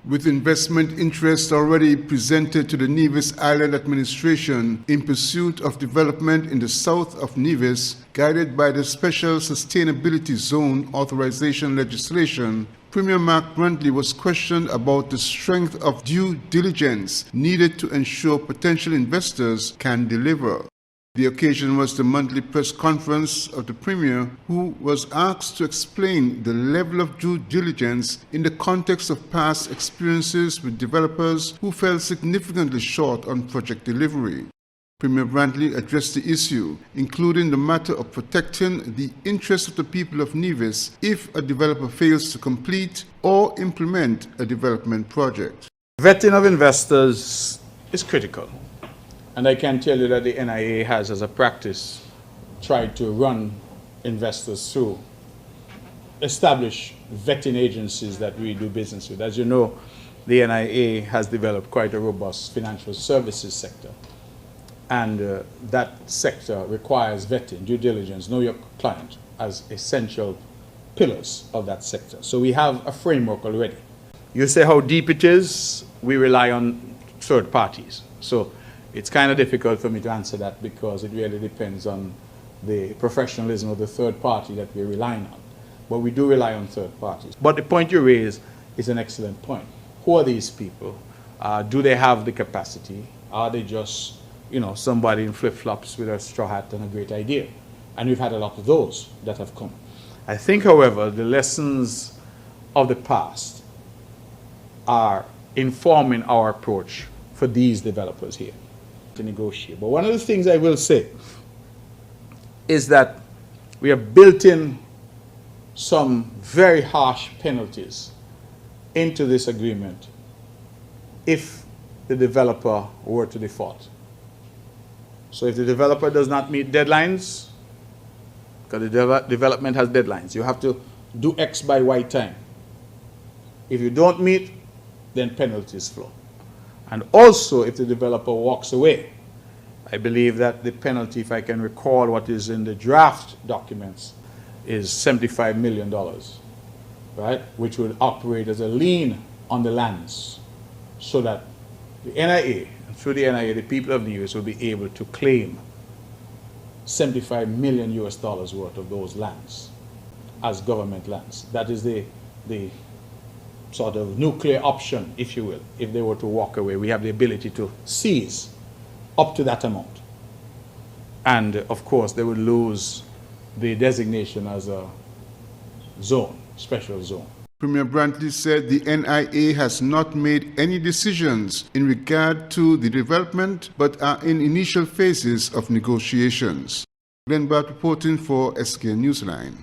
With investment interest already presented to the Nevis Island Administration in pursuit of development in the south of Nevis, guided by the Special Sustainability Zone Authorisation legislation, Premier Mark Brantley was questioned about the strength of due diligence needed to ensure potential investors can deliver. The occasion was the monthly press conference of the Premier, who was asked to explain the level of due diligence in the context of past experiences with developers who fell significantly short on project delivery. Premier Brantley addressed the issue, including the matter of protecting the interests of the people of Nevis if a developer fails to complete or implement a development project. Vetting of investors is critical. And I can tell you that the NIA has, as a practice, tried to run investors through established vetting agencies that we do business with. As you know, the NIA has developed quite a robust financial services sector. And that sector requires vetting, due diligence, know your client as essential pillars of that sector. So we have a framework already. You say how deep it is, we rely on third parties. So it's kind of difficult for me to answer that because it really depends on the professionalism of the third party that we're relying on. But we do rely on third parties. But the point you raise is an excellent point. Who are these people? Do they have the capacity? Are they just, somebody in flip-flops with a straw hat and a great idea? And we've had a lot of those that have come. I think, however, the lessons of the past are informing our approach for these developers here to negotiate. But one of the things I will say is that we have built in some very harsh penalties into this agreement if the developer were to default. So if the developer does not meet deadlines, because the development has deadlines, you have to do X by Y time. If you don't meet, then penalties flow. And also, if the developer walks away, I believe that the penalty, if I can recall what is in the draft documents, is $75 million, right? Which would operate as a lien on the lands so that the NIA, and through the NIA, the people of Nevis will be able to claim $75 million worth of those lands as government lands. That is the sort of nuclear option, if you will. If they were to walk away, we have the ability to seize up to that amount. And of course, they would lose the designation as a zone, special zone. Premier Brantley said the NIA has not made any decisions in regard to the development, but are in initial phases of negotiations. Glenn Bart reporting for SK Newsline.